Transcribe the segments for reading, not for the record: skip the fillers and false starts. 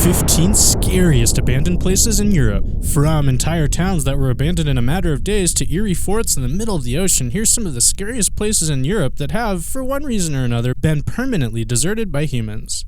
15 scariest abandoned places in Europe. From entire towns that were abandoned in a matter of days to eerie forts in the middle of the ocean, here's some of the scariest places in Europe that have, for one reason or another, been permanently deserted by humans.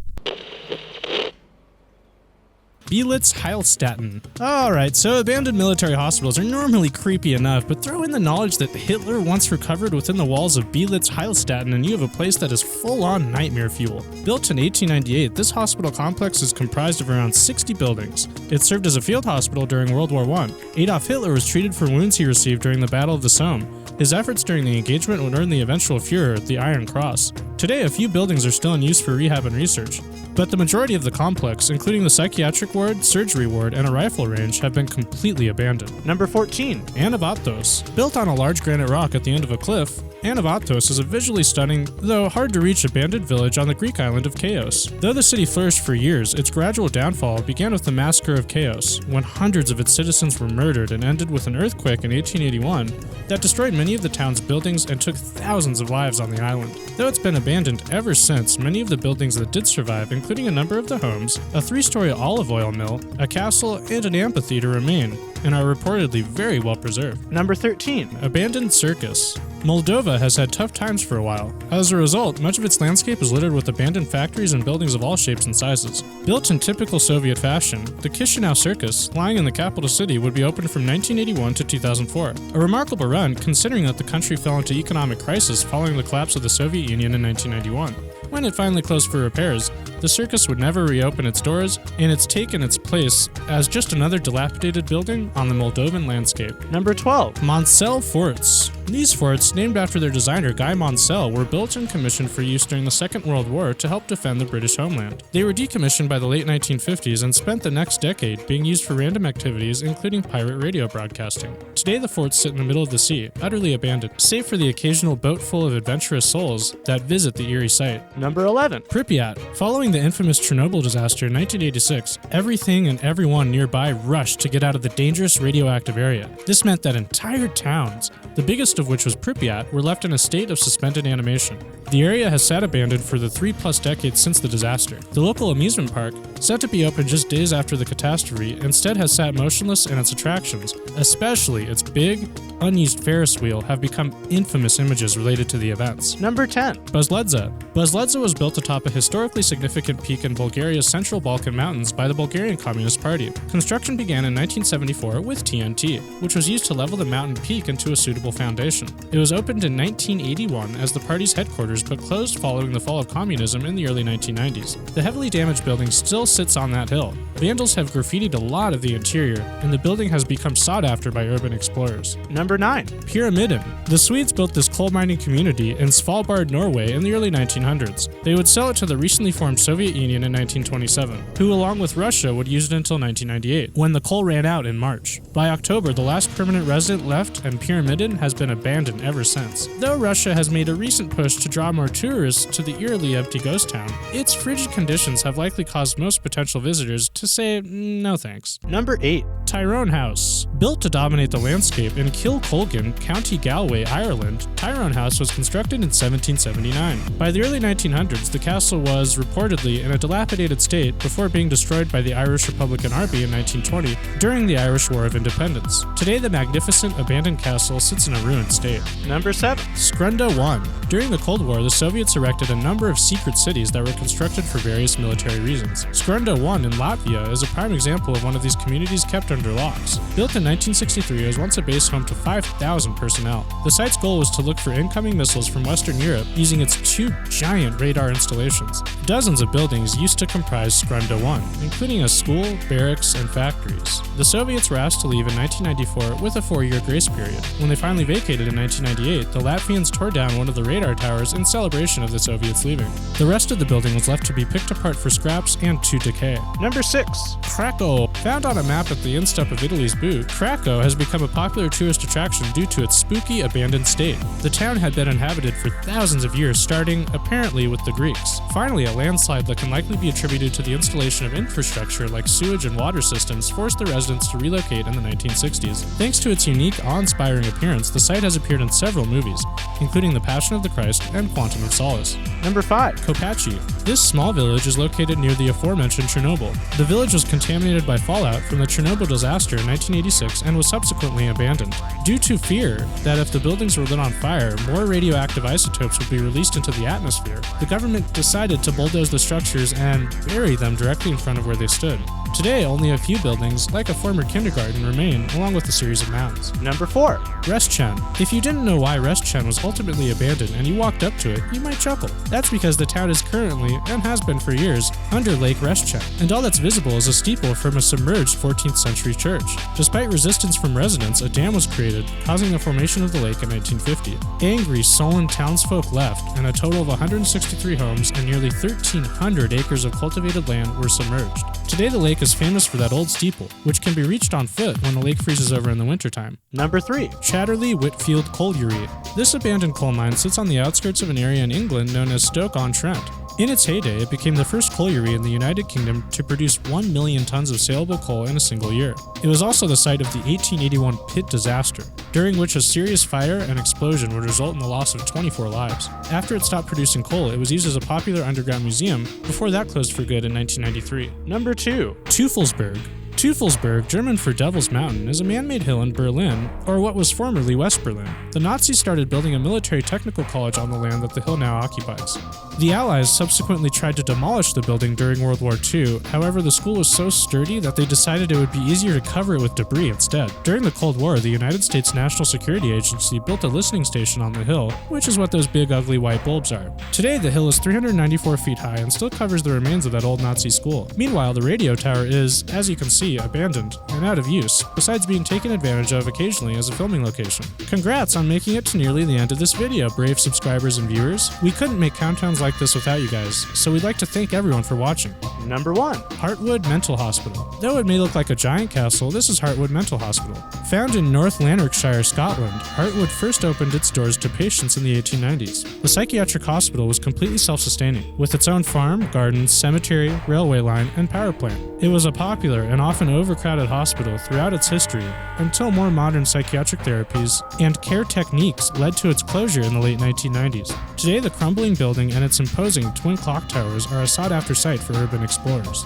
Heilstätten. Alright, so abandoned military hospitals are normally creepy enough, but throw in the knowledge that Hitler once recovered within the walls of Heilstätten and you have a place that is full-on nightmare fuel. Built in 1898, this hospital complex is comprised of around 60 buildings. It served as a field hospital during World War I. Adolf Hitler was treated for wounds he received during the Battle of the Somme. His efforts during the engagement would earn the eventual Führer the Iron Cross. Today, a few buildings are still in use for rehab and research, but the majority of the complex, including the psychiatric ward, surgery ward, and a rifle range, have been completely abandoned. Number 14. Anavatos. Built on a large granite rock at the end of a cliff, Anavatos is a visually stunning, though hard-to-reach abandoned village on the Greek island of Chios. Though the city flourished for years, its gradual downfall began with the Massacre of Chios, when hundreds of its citizens were murdered and ended with an earthquake in 1881 that destroyed many of the town's buildings and took thousands of lives on the island. Though it's been abandoned ever since, many of the buildings that did survive, including a number of the homes, a 3-story olive oil mill, a castle, and an amphitheater remain, and are reportedly very well preserved. Number 13. Abandoned Circus. Moldova has had tough times for a while. As a result, much of its landscape is littered with abandoned factories and buildings of all shapes and sizes. Built in typical Soviet fashion, the Chisinau Circus, lying in the capital city, would be open from 1981 to 2004. A remarkable run, considering that the country fell into economic crisis following the collapse of the Soviet Union in 1991. When it finally closed for repairs, the circus would never reopen its doors, and it's taken its place as just another dilapidated building on the Moldovan landscape. Number 12. Maunsell Forts. These forts, named after their designer Guy Maunsell, were built and commissioned for use during the Second World War to help defend the British homeland. They were decommissioned by the late 1950s and spent the next decade being used for random activities, including pirate radio broadcasting. Today the forts sit in the middle of the sea, utterly abandoned, save for the occasional boat full of adventurous souls that visit the eerie site. Number 11. Pripyat. Following the infamous Chernobyl disaster in 1986, everything and everyone nearby rushed to get out of the dangerous radioactive area. This meant that entire towns, the biggest of which was Pripyat, were left in a state of suspended animation. The area has sat abandoned for the 3+ decades since the disaster. The local amusement park, set to be open just days after the catastrophe, instead has sat motionless, and its attractions, especially its big, unused Ferris wheel, have become infamous images related to the events. Number 10. Buzledza. Buzledza was built atop a historically significant peak in Bulgaria's Central Balkan Mountains by the Bulgarian Communist Party. Construction began in 1974 with TNT, which was used to level the mountain peak into a suitable foundation. It was opened in 1981 as the party's headquarters, but closed following the fall of communism in the early 1990s. The heavily damaged building still sits on that hill. Vandals have graffitied a lot of the interior, and the building has become sought after by urban explorers. Number 9. Pyramiden. The Swedes built this coal mining community in Svalbard, Norway in the early 1900s. They would sell it to the recently formed Soviet Union in 1927, who along with Russia would use it until 1998, when the coal ran out in March. By October, the last permanent resident left, and Pyramiden has been abandoned ever since. Though Russia has made a recent push to draw more tourists to the eerily empty ghost town, its frigid conditions have likely caused most potential visitors to say no thanks. Number 8. Tyrone House. Built to dominate the landscape in Kilcolgan, County Galway, Ireland, Tyrone House was constructed in 1779. By the early 1900s, the castle was reportedly in a dilapidated state before being destroyed by the Irish Republican Army in 1920 during the Irish War of Independence. Today, the magnificent abandoned castle sits in a ruined state. Number 7. Skrunda 1. During the Cold War, the Soviets erected a number of secret cities that were constructed for various military reasons. Skrunda 1 in Latvia is a prime example of one of these communities kept under locks. Built in 1963, it was once a base home to 5,000 personnel. The site's goal was to look for incoming missiles from Western Europe using its 2 giant radar installations. Dozens of buildings used to comprise Skrunda 1, including a school, barracks, and factories. The Soviets were asked to leave in 1994 with a 4-year grace period. When they finally vacated in 1998, the Latvians tore down one of the radar towers in celebration of the Soviets leaving. The rest of the building was left to be picked apart for scraps and to decay. Number 6. Krakow. Found on a map at the instep of Italy's boot, Krakow has become a popular tourist attraction due to its spooky, abandoned state. The town had been inhabited for thousands of years, starting, apparently, with the Greeks. Finally, a landslide that can likely be attributed to the installation of infrastructure like sewage and water systems forced the residents to relocate in the 1960s. Thanks to its unique, awe-inspiring appearance, the site has appeared in several movies, including The Passion of the Christ and Quantum of Solace. Number 5. Kopachi. This small village is located near the aforementioned Chernobyl. The village was contaminated by fallout from the Chernobyl disaster in 1986 and was subsequently abandoned. Due to fear that if the buildings were lit on fire, more radioactive isotopes would be released into the atmosphere, the government decided to bulldoze the structures and bury them directly in front of where they stood. Today, only a few buildings, like a former kindergarten, remain, along with a series of mounds. Number 4. Restchen. If you didn't know why Restchen was ultimately abandoned and you walked up to it, you might chuckle. That's because the town is currently, and has been for years, under Lake Restchen, and all that's visible is a steeple from a submerged 14th century church. Despite resistance from residents, a dam was created, causing the formation of the lake in 1950. Angry, sullen townsfolk left, and a total of 163 homes and nearly 1,300 acres of cultivated land were submerged. Today the lake is famous for that old steeple, which can be reached on foot when the lake freezes over in the wintertime. Number 3. Chatterley Whitfield Colliery. This abandoned coal mine sits on the outskirts of an area in England known as Stoke-on-Trent. In its heyday, it became the first colliery in the United Kingdom to produce 1 million tons of saleable coal in a single year. It was also the site of the 1881 pit disaster, during which a serious fire and explosion would result in the loss of 24 lives. After it stopped producing coal, it was used as a popular underground museum before that closed for good in 1993. Number 2. Teufelsberg. Teufelsberg, German for Devil's Mountain, is a man-made hill in Berlin, or what was formerly West Berlin. The Nazis started building a military technical college on the land that the hill now occupies. The Allies subsequently tried to demolish the building during World War II, however the school was so sturdy that they decided it would be easier to cover it with debris instead. During the Cold War, the United States National Security Agency built a listening station on the hill, which is what those big ugly white bulbs are. Today, the hill is 394 feet high and still covers the remains of that old Nazi school. Meanwhile, the radio tower is, as you can see, abandoned and out of use, besides being taken advantage of occasionally as a filming location. Congrats on making it to nearly the end of this video, brave subscribers and viewers. We couldn't make countdowns like this without you guys, so we'd like to thank everyone for watching. Number 1. Heartwood Mental Hospital. Though it may look like a giant castle, this is Heartwood Mental Hospital. Found in North Lanarkshire, Scotland, Heartwood first opened its doors to patients in the 1890s. The psychiatric hospital was completely self-sustaining, with its own farm, gardens, cemetery, railway line, and power plant. It was a popular and often overcrowded hospital throughout its history, until more modern psychiatric therapies and care techniques led to its closure in the late 1990s. Today, the crumbling building and its imposing twin clock towers are a sought-after site for urban explorers.